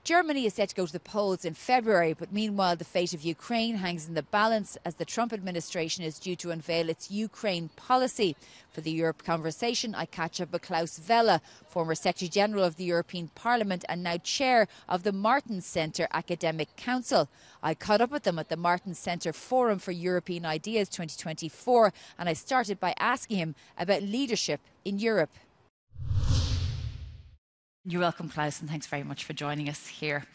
Germany is set to go to the polls in February, but meanwhile the fate of Ukraine hangs in the balance as the Trump administration is due to unveil its Ukraine policy. For the Europe Conversation, I catch up with Klaus Welle, former Secretary General of the European Parliament and now chair of the Martens Centre Academic Council. I caught up with them at the Martens Centre Forum for European Ideas 2024, and I started by asking him about leadership in Europe. You're welcome, Klaus, and thanks very much for joining us here.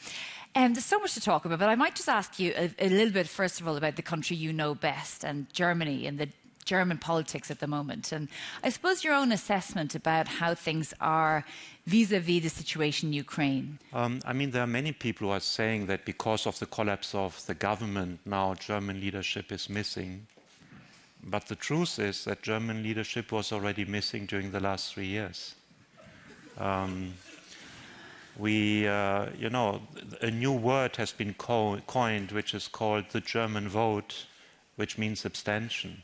There's so much to talk about, but I might just ask you a little bit, first of all, about the country you know best, and Germany, and the German politics at the moment. And I suppose your own assessment about how things are vis-à-vis the situation in Ukraine. I mean, there are many people who are saying that because of the collapse of the government, now German leadership is missing. But the truth is that German leadership was already missing during the last 3 years. A new word has been coined, which is called the German vote, which means abstention.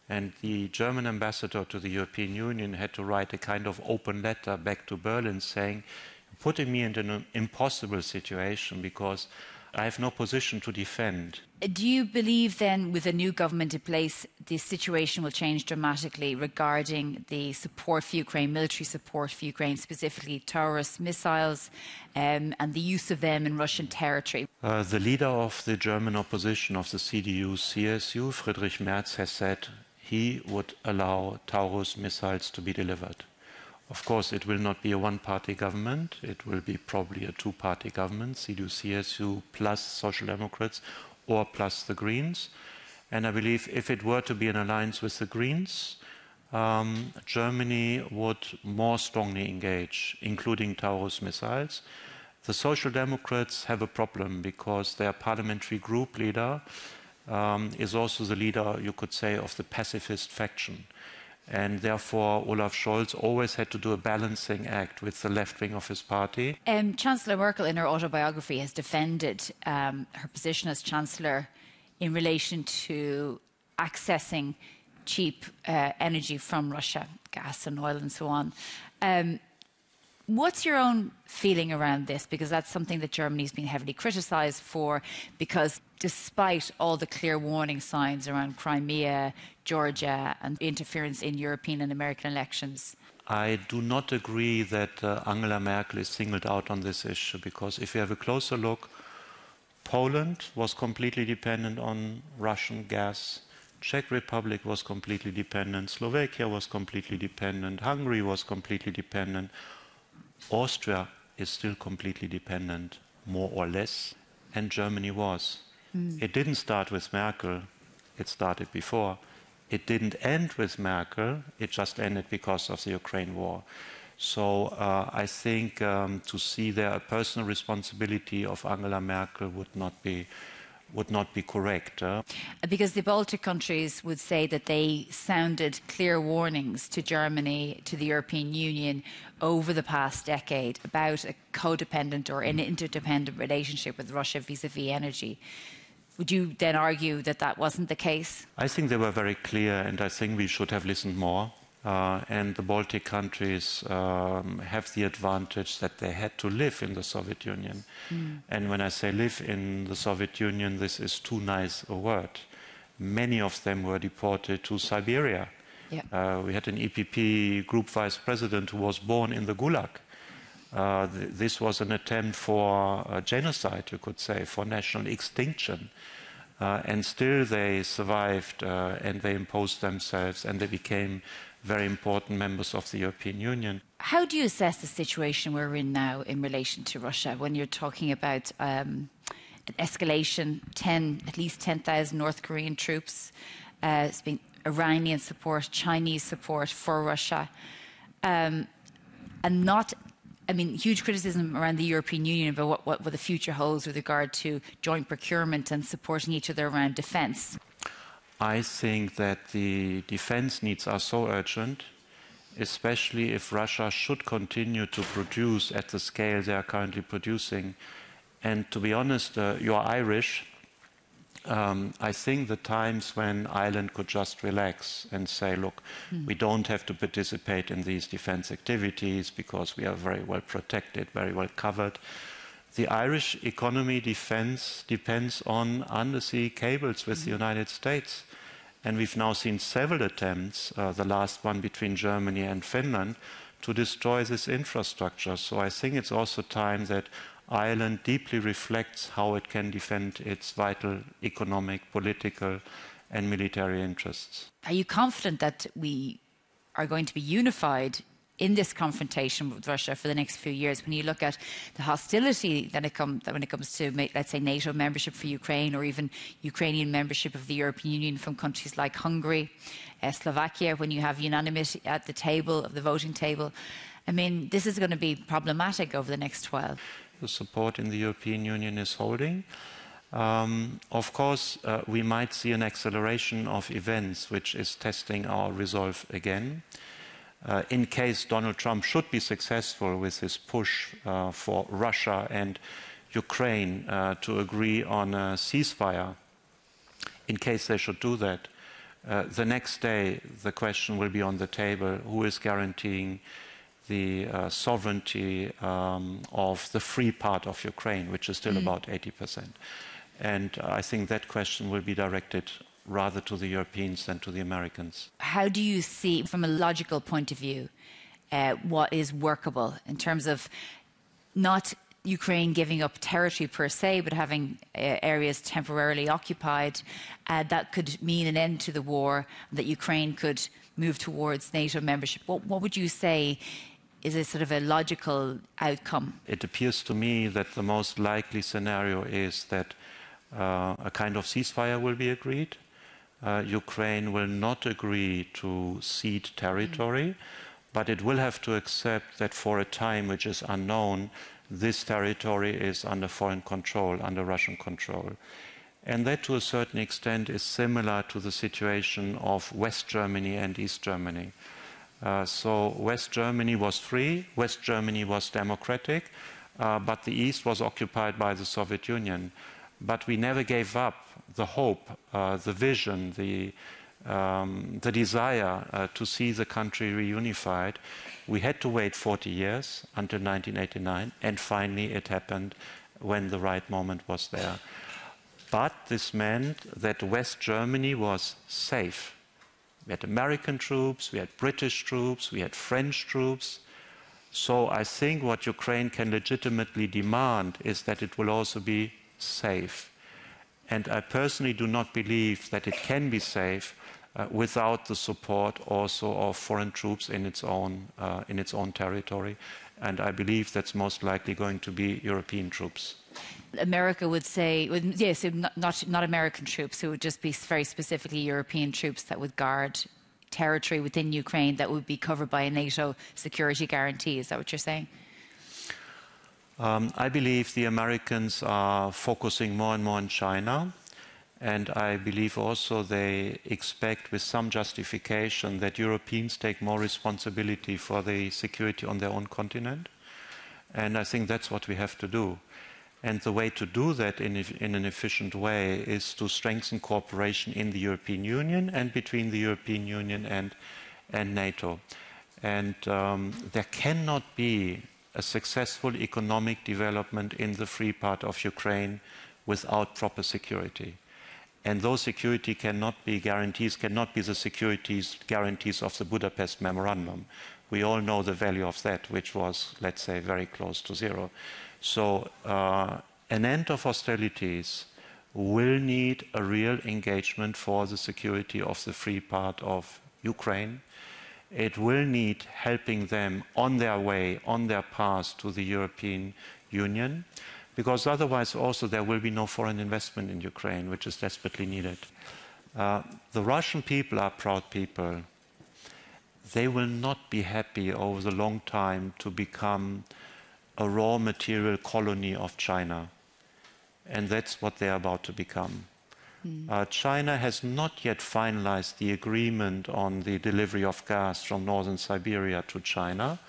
And the German ambassador to the European Union had to write a kind of open letter back to Berlin saying, putting me into an impossible situation because I have no position to defend. Do you believe then, with a new government in place, the situation will change dramatically regarding the support for Ukraine, military support for Ukraine, specifically Taurus missiles and the use of them in Russian territory? The leader of the German opposition of the CDU-CSU, Friedrich Merz, has said he would allow Taurus missiles to be delivered. Of course, it will not be a one-party government. It will be probably a two-party government, CDU-CSU plus Social Democrats or plus the Greens. And I believe if it were to be an alliance with the Greens, Germany would more strongly engage, including Taurus missiles. The Social Democrats have a problem because their parliamentary group leader is also the leader, you could say, of the pacifist faction. And therefore, Olaf Scholz always had to do a balancing act with the left wing of his party. Chancellor Merkel, in her autobiography, has defended her position as Chancellor in relation to accessing cheap energy from Russia, gas and oil and so on. What's your own feeling around this? Because that's something that Germany's been heavily criticised for, because despite all the clear warning signs around Crimea, Georgia and interference in European and American elections. I do not agree that Angela Merkel is singled out on this issue, because if you have a closer look, Poland was completely dependent on Russian gas. Czech Republic was completely dependent. Slovakia was completely dependent. Hungary was completely dependent. Austria is still completely dependent, more or less, and Germany was. It didn't start with Merkel, it started before. It didn't end with Merkel, it just ended because of the Ukraine war. So I think to see there a personal responsibility of Angela Merkel would not be correct. Because the Baltic countries would say that they sounded clear warnings to Germany, to the European Union over the past decade about a codependent or an interdependent relationship with Russia vis-à-vis energy. Would you then argue that that wasn't the case? I think they were very clear, and I think we should have listened more. And the Baltic countries have the advantage that they had to live in the Soviet Union. And when I say live in the Soviet Union, this is too nice a word. Many of them were deported to Siberia. Yeah. We had an EPP group vice president who was born in the Gulag. This was an attempt for genocide, you could say, for national extinction. And still they survived and they imposed themselves and they became very important members of the European Union. How do you assess the situation we're in now in relation to Russia when you're talking about an escalation, at least 10,000 North Korean troops, it's been Iranian support, Chinese support for Russia, and huge criticism around the European Union about what the future holds with regard to joint procurement and supporting each other around defence? I think that the defense needs are so urgent, especially if Russia should continue to produce at the scale they are currently producing. And to be honest, you're Irish. I think the times when Ireland could just relax and say, look, we don't have to participate in these defense activities because we are very well protected, very well covered. The Irish economy depends on undersea cables with the United States. And we've now seen several attempts, the last one between Germany and Finland, to destroy this infrastructure. So I think it's also time that Ireland deeply reflects how it can defend its vital economic, political and military interests. Are you confident that we are going to be unified in this confrontation with Russia for the next few years? When you look at the hostility when it comes to, let's say, NATO membership for Ukraine, or even Ukrainian membership of the European Union from countries like Hungary, Slovakia, when you have unanimity at the table, of the voting table, I mean, this is going to be problematic over the next 12. The support in the European Union is holding. Of course, we might see an acceleration of events which is testing our resolve again. In case Donald Trump should be successful with his push for Russia and Ukraine to agree on a ceasefire, in case they should do that, the next day the question will be on the table: who is guaranteeing the sovereignty of the free part of Ukraine, which is still about 80%. And I think that question will be directed rather to the Europeans than to the Americans. How do you see, from a logical point of view, what is workable in terms of not Ukraine giving up territory per se, but having areas temporarily occupied that could mean an end to the war, that Ukraine could move towards NATO membership? What would you say is a sort of a logical outcome? It appears to me that the most likely scenario is that a kind of ceasefire will be agreed. Ukraine will not agree to cede territory, but it will have to accept that for a time which is unknown, this territory is under foreign control, under Russian control. And that, to a certain extent, is similar to the situation of West Germany and East Germany. So West Germany was free, West Germany was democratic, but the East was occupied by the Soviet Union. But we never gave up the hope, the vision, the desire to see the country reunified. We had to wait 40 years until 1989, and finally it happened when the right moment was there. But this meant that West Germany was safe. We had American troops, we had British troops, we had French troops. So I think what Ukraine can legitimately demand is that it will also be safe. And I personally do not believe that it can be safe without the support also of foreign troops in its own territory. And I believe that's most likely going to be European troops. America would say, yes, not American troops. It would just be very specifically European troops that would guard territory within Ukraine that would be covered by a NATO security guarantee. Is that what you're saying? I believe the Americans are focusing more and more on China, and I believe also they expect, with some justification, that Europeans take more responsibility for the security on their own continent. And I think that's what we have to do. And the way to do that in an efficient way is to strengthen cooperation in the European Union and between the European Union and NATO. And there cannot be a successful economic development in the free part of Ukraine without proper security. And those security guarantees cannot be the guarantees of the Budapest Memorandum. We all know the value of that, which was, let's say, very close to zero. So an end of hostilities will need a real engagement for the security of the free part of Ukraine. It will need helping them on their way, on their path to the European Union, because otherwise also there will be no foreign investment in Ukraine, which is desperately needed. The Russian people are proud people. They will not be happy over the long time to become a raw material colony of China. And that's what they're about to become. China has not yet finalized the agreement on the delivery of gas from northern Siberia to China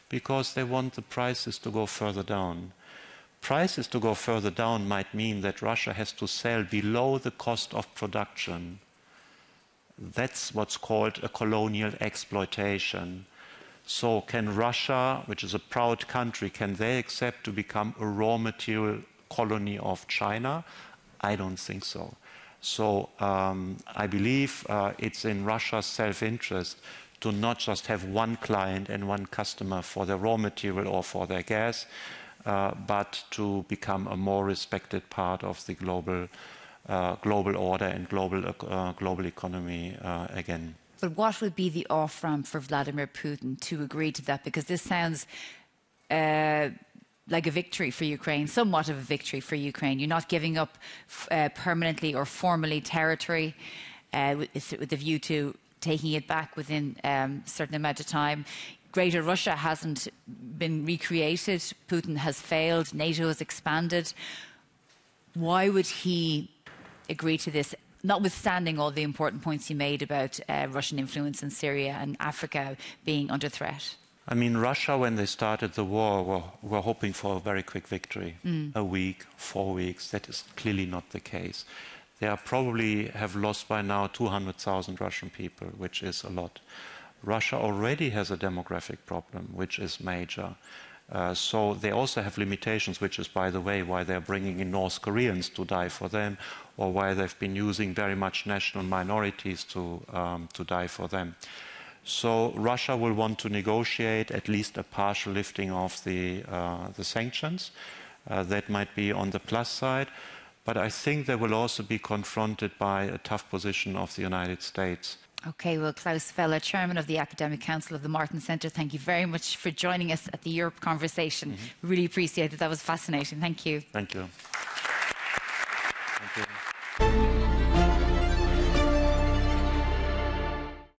because they want the prices to go further down. Prices to go further down might mean that Russia has to sell below the cost of production. That's what's called a colonial exploitation. So can Russia, which is a proud country, can they accept to become a raw material colony of China? I don't think so. So I believe it's in Russia's self-interest to not just have one client and one customer for their raw material or for their gas, but to become a more respected part of the global order and global economy again. But what would be the off-ramp for Vladimir Putin to agree to that? Because this sounds like a victory for Ukraine, somewhat of a victory for Ukraine. You're not giving up permanently or formally territory with the view to taking it back within a certain amount of time. Greater Russia hasn't been recreated. Putin has failed. NATO has expanded. Why would he agree to this, notwithstanding all the important points he made about Russian influence in Syria and Africa being under threat? I mean, Russia, when they started the war, were hoping for a very quick victory. A week, 4 weeks. That is clearly not the case. They probably have lost by now 200,000 Russian people, which is a lot. Russia already has a demographic problem, which is major. So they also have limitations, which is, by the way, why they're bringing in North Koreans to die for them, or why they've been using very much national minorities to die for them. So Russia will want to negotiate at least a partial lifting of the sanctions. That might be on the plus side. But I think they will also be confronted by a tough position of the United States. Okay, well, Klaus Welle, Chairman of the Academic Council of the Martin Centre, thank you very much for joining us at the Europe Conversation. Really appreciate it. That was fascinating. Thank you. Thank you. Thank you.